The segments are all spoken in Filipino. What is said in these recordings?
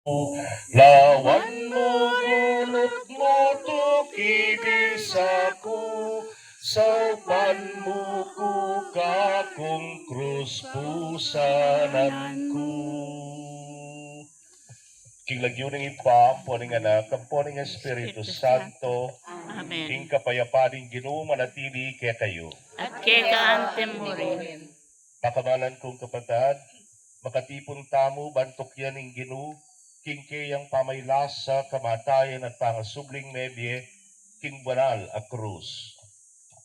Lawan mo, gulot mo, tukibisaku, saupan mo ku kakung krus pusananku. King lagyuning ipam, poning anak, poning Espiritu Santo, Amen. king kapayapaning Ginoo manatili kaya kayo. At kay kaantem mo rin. Pakamalan kong kapatad, makatipon tamo bantok yan ng Ginoo, king kayang pamaylasa, kamatayan at pangasubling mebye, king banal a krus.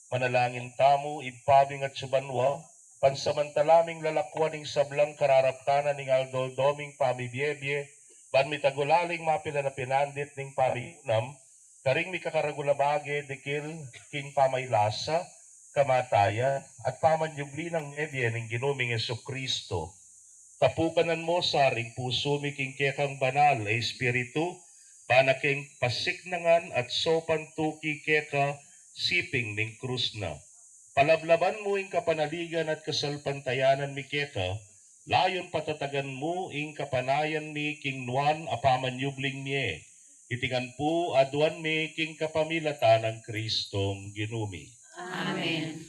Manalangin tamo, ipabing at subanwa, pansamantalaming lalakwaning sablang kararaptanan ning aldoldoming pamibyebye, ban mitagulaling mapila na pinandit ning pamiunam, karing mikakaragulabage dikil king pamaylasa, kamatayan, at pamanyubli ng mebye ning ginuming Jesucristo. Tapukanan mo sa ring puso miking kekang banal ay espiritu, panaking pasignangan at sopan tuki keka siping ning krus na. Palablaban mo ing kapanaligan at kasalpantayanan mi keka, layon patatagan mo ing kapanayan mi king nuan apaman yubling miye. Itingan po aduan mi king kapamilatan ng Kristong ginumi. Amen.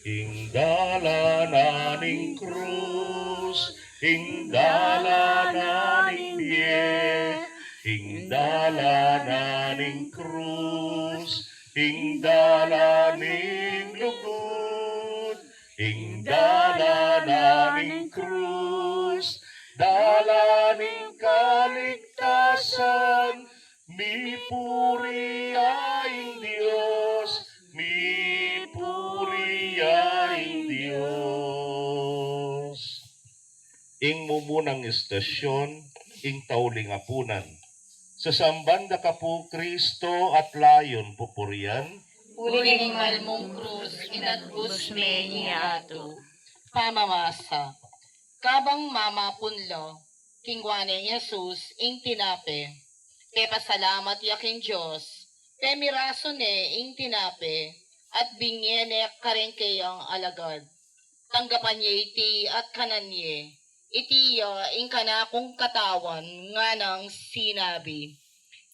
Ing dalananing krus, ing dalananing biye, ing dalananing krus, ing dalaning lugod, ing dalananing krus, dalaning kaligtasan, mi puriyaing Dios, mi puriyaing Dios. Ing mumunang istasyon, ing tauling apunan. Sa sambanda ka po Kristo at layon pupurian, Uling malmong krus inatbus me niyato. Pamamasa. Kabang mama punlo, kingwane Jesus ing tinape. Pe pasalamat yaking Diyos, pe miraso ne ing tinape, at bingyene karengkeyang alagad. Tanggapan niya iti at kananye, itiya ing kanakong katawan nga nang sinabi.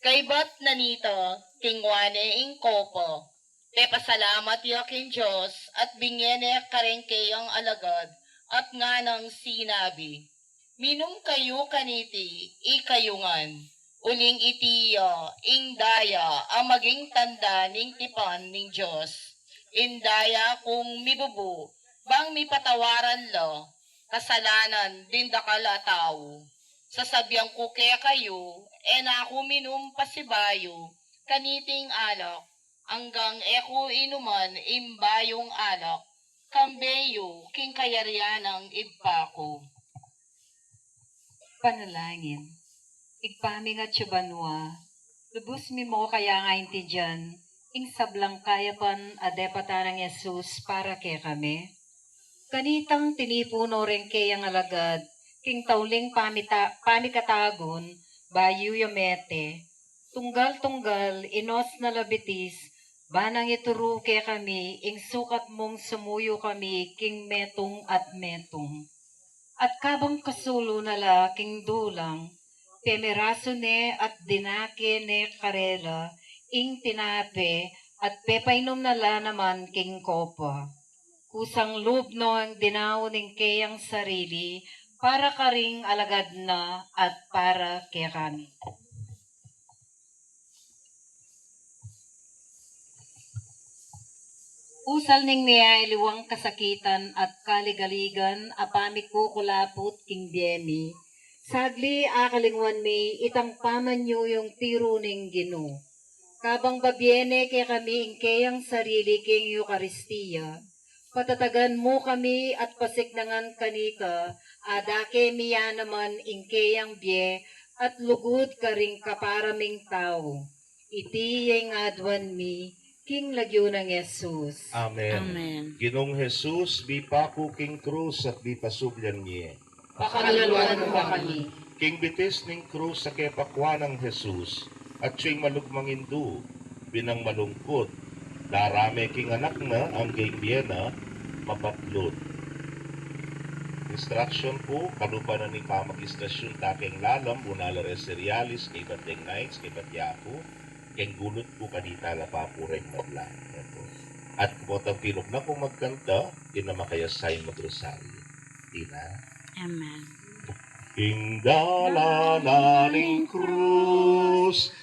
Kaybat nanita, kingwane ing kopo, pe pasalamat yaking Diyos at bingyene karengkeyang alagad at nga nang sinabi. Minum kayo kaniti, ikayungan. Uling itiya, ing daya, ang maging tanda ning tipan ning Diyos. Indaya kung mibubu, bang mipatawaran lo, kasalanan din dakala tao. Sasabyang ko kaya kayo, na ako minum pasibayo, kaniting alak, hanggang eko inuman imbayong alak, kambeyo, king kayarian ng ibako. Panalangin. Igpaming at subanwa, lubos mi mo kaya nga inti dyan, ing sablang kayapan adepata ng Yesus para kay kami. Kanitang tinipuno rin kayang alagad, king tauling pamikatagon, bayu yamete, tunggal-tunggal, inos na labitis, banang ituro kay kami, ing sukat mong sumuyo kami, king metong at metong. At kabang kasulo nala king dulang, pemeraso ne at dinake ne karela, ing tinape, at pepainom nala naman king kopa. Kusang lubno ang dinaw ning kayang sarili, para karing alagad na at para kay kami. Usal ning niya iliwang kasakitan at kaligaligan, apamik ko kulapot king biyemi. Sagli akalingwan mi, itang pamanyo yung tiro ning Ginoo. Kabang babyene kay kami ing kayang sarili king Eucharistia, patatagan mo kami at pasignangan kanika, adake miya naman ing kayang biye, at lugod karing kaparaming tao. Iti yung adwan mi, king lagyo ng Jesus. Amen. Amen. Ginong Jesus, bi paku king krus at bi pasubyan niye. Pakalaluan mo ba kami? King bitis ning krus sa kepakwa ng Jesus, at siyang malugmangindu, binang malungkot, darame king anak na ang gayng biyena, mapaplod. instruction po, kalupa na ni pamagistasyon taking lalam, bunala res serialis, kay bateng nights, kay batyapo, kay gulot po kanita la papureng madla. Yan po. At kumotang pinok na kung magkanta, kinamakayasay magrosaryo. Tina. Amen. Ing dala na ning krus,